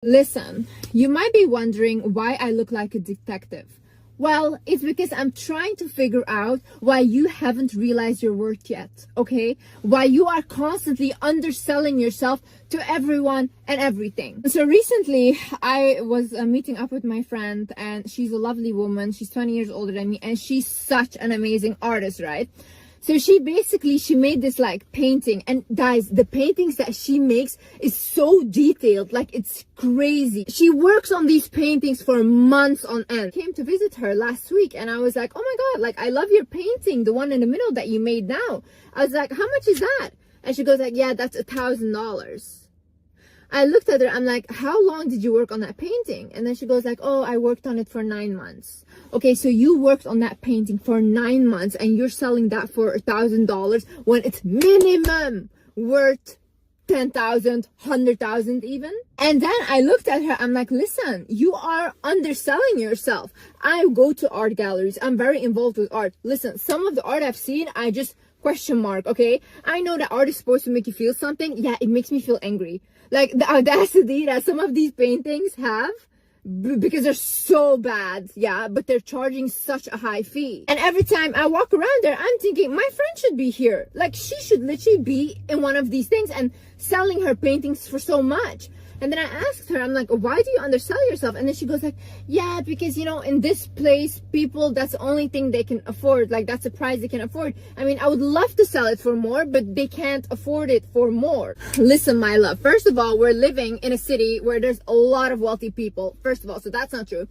Listen, you might be wondering why I look like a detective. Well, it's because I'm trying to figure out why you haven't realized your worth yet, okay? Why you are constantly underselling yourself to everyone and everything. So recently, I was meeting up with my friend, and she's a lovely woman. She's 20 years older than me, and she's such an amazing artist, right? So she made this like painting, and guys, the paintings that she makes is so detailed, like it's crazy. She works on these paintings for months on end. I came to visit her last week, and I was like, oh my God, like I love your painting, the one in the middle that you made now. I was like, how much is that? And she goes like, yeah, that's $1,000. I looked at her, I'm like, how long did you work on that painting? And then she goes like, oh, I worked on it for 9 months. Okay, so you worked on that painting for 9 months and you're selling that for $1,000 when it's minimum worth 10,000, 100,000 even. And then I looked at her, I'm like, listen, you are underselling yourself. I go to art galleries, I'm very involved with art. Listen, some of the art I've seen, I just question mark, okay? I know that art is supposed to make you feel something. Yeah, it makes me feel angry. Like the audacity that some of these paintings have, because they're so bad, yeah, but they're charging such a high fee. And every time I walk around there, I'm thinking my friend should be here. Like she should literally be in one of these things and selling her paintings for so much. And then I asked her, I'm like, why do you undersell yourself? And then she goes like, yeah, because, you know, in this place, people, that's the only thing they can afford. Like, that's a price they can afford. I mean, I would love to sell it for more, but they can't afford it for more. Listen, my love, first of all, we're living in a city where there's a lot of wealthy people. First of all, so that's not true.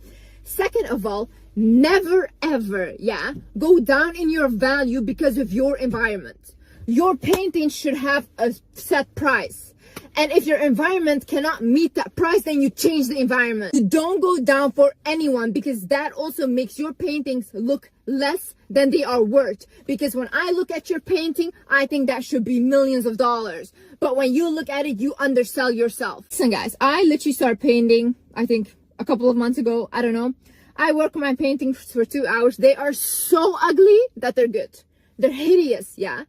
Second of all, never ever, yeah, go down in your value because of your environment. Your painting should have a set price. And if your environment cannot meet that price, then you change the environment. You don't go down for anyone, because that also makes your paintings look less than they are worth. Because when I look at your painting, I think that should be millions of dollars. But when you look at it, you undersell yourself. Listen guys, I literally started painting, I think a couple of months ago, I don't know. I work on my paintings for 2 hours. They are so ugly that they're good. They're hideous, yeah.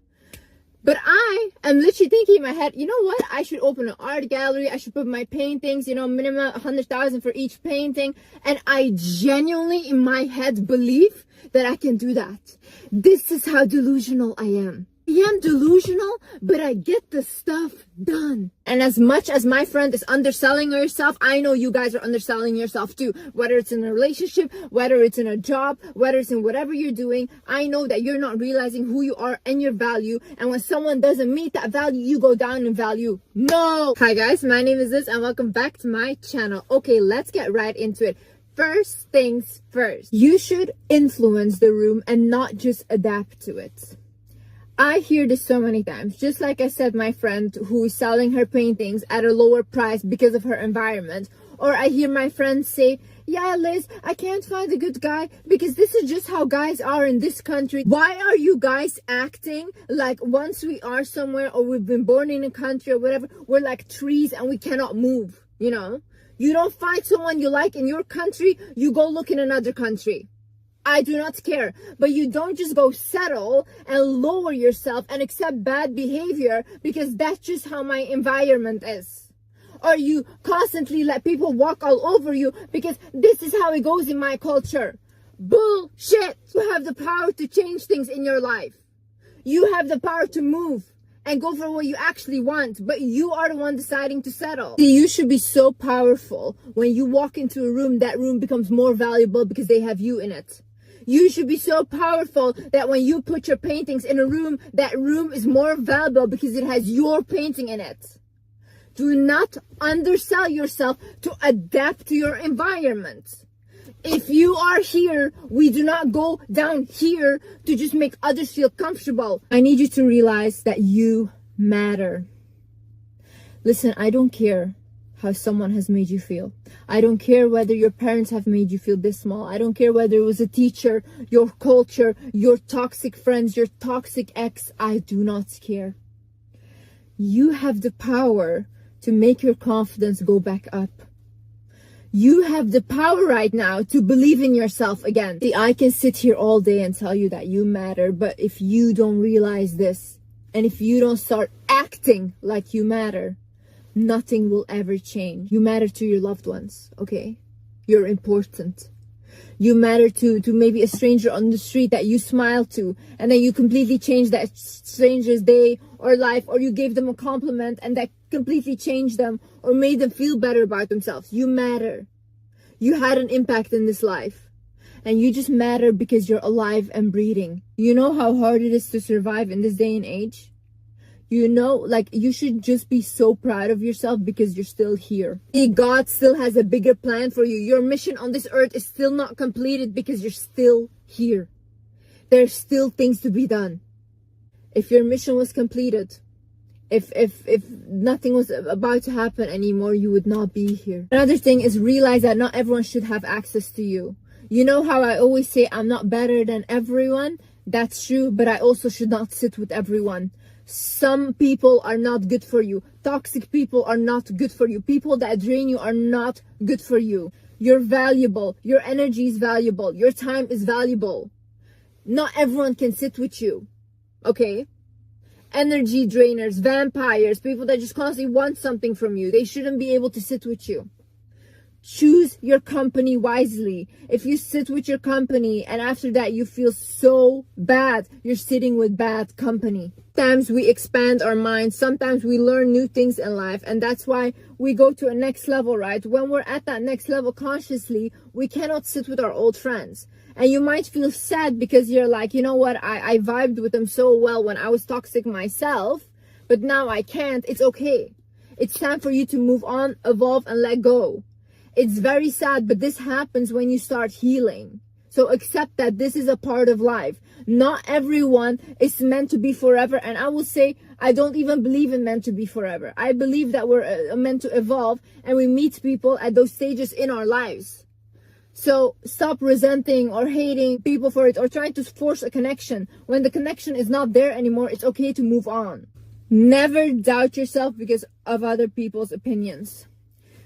But I am literally thinking in my head, you know what? I should open an art gallery. I should put my paintings, you know, minimum 100,000 for each painting. And I genuinely in my head believe that I can do that. This is how delusional I am. I am delusional, but I get the stuff done. And as much as my friend is underselling herself, I know you guys are underselling yourself too. Whether it's in a relationship, whether it's in a job, whether it's in whatever you're doing, I know that you're not realizing who you are and your value. And when someone doesn't meet that value, you go down in value. No! Hi guys, my name is Liz and welcome back to my channel. Okay, let's get right into it. First things first, you should influence the room and not just adapt to it. I hear this so many times. Just like I said, my friend who is selling her paintings at a lower price because of her environment. Or I hear my friends say, yeah, Liz, I can't find a good guy because this is just how guys are in this country. Why are you guys acting like once we are somewhere or we've been born in a country or whatever, we're like trees and we cannot move, you know? You don't find someone you like in your country, you go look in another country. I do not care, but you don't just go settle and lower yourself and accept bad behavior because that's just how my environment is. Or you constantly let people walk all over you because this is how it goes in my culture. Bullshit! You have the power to change things in your life. You have the power to move and go for what you actually want, but you are the one deciding to settle. See, you should be so powerful. When you walk into a room, that room becomes more valuable because they have you in it. You should be so powerful that when you put your paintings in a room, that room is more valuable because it has your painting in it. Do not undersell yourself to adapt to your environment. If you are here, we do not go down here to just make others feel comfortable. I need you to realize that you matter. Listen, I don't care how someone has made you feel. I don't care whether your parents have made you feel this small. I don't care whether it was a teacher, your culture, your toxic friends, your toxic ex. I do not care. You have the power to make your confidence go back up. You have the power right now to believe in yourself again. See, I can sit here all day and tell you that you matter, but if you don't realize this, and if you don't start acting like you matter, nothing will ever change. You matter to your loved ones, okay? You're important. You matter to maybe a stranger on the street that you smile to, and then you completely change that stranger's day or life, or you gave them a compliment and that completely changed them or made them feel better about themselves. You matter. You had an impact in this life. And you just matter because you're alive and breathing. You know how hard it is to survive in this day and age? You know, like, you should just be so proud of yourself because you're still here. God still has a bigger plan for you. Your mission on this earth is still not completed because you're still here. There's still things to be done. If your mission was completed, if nothing was about to happen anymore, you would not be here. Another thing is realize that not everyone should have access to you. You know how I always say I'm not better than everyone? That's true, but I also should not sit with everyone. Some people are not good for you. Toxic people are not good for you. People that drain you are not good for you. You're valuable. Your energy is valuable. Your time is valuable. Not everyone can sit with you. Okay? Energy drainers, vampires, people that just constantly want something from you. They shouldn't be able to sit with you. Choose your company wisely. If you sit with your company and after that you feel so bad, you're sitting with bad company. Sometimes we expand our minds. Sometimes we learn new things in life. And that's why we go to a next level, right? When we're at that next level consciously, we cannot sit with our old friends. And you might feel sad because you're like, you know what? I vibed with them so well when I was toxic myself, but now I can't. It's okay. It's time for you to move on, evolve, and let go. It's very sad, but this happens when you start healing. So accept that this is a part of life. Not everyone is meant to be forever. And I will say, I don't even believe in meant to be forever. I believe that we're meant to evolve and we meet people at those stages in our lives. So stop resenting or hating people for it or trying to force a connection. When the connection is not there anymore, it's okay to move on. Never doubt yourself because of other people's opinions.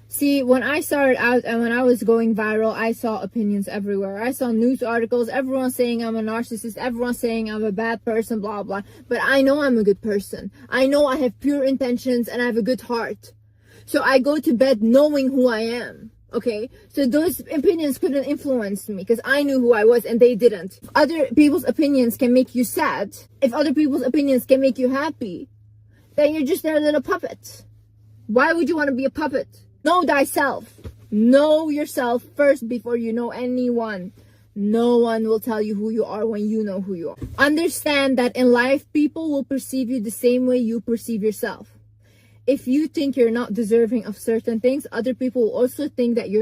See, when I started out and when I was going viral, I saw opinions everywhere. I saw news articles, everyone saying I'm a narcissist, everyone saying I'm a bad person, blah, blah. But I know I'm a good person. I know I have pure intentions and I have a good heart. So I go to bed knowing who I am. Okay, so those opinions couldn't influence me because I knew who I was and they didn't. If other people's opinions can make you sad, if other people's opinions can make you happy, then you're just their little puppet. Why would you want to be a puppet? Know thyself. Know yourself first before you know anyone. No one will tell you who you are when you know who you are. Understand that in life, people will perceive you the same way you perceive yourself. If you think you're not deserving of certain things, other people will also think that you're not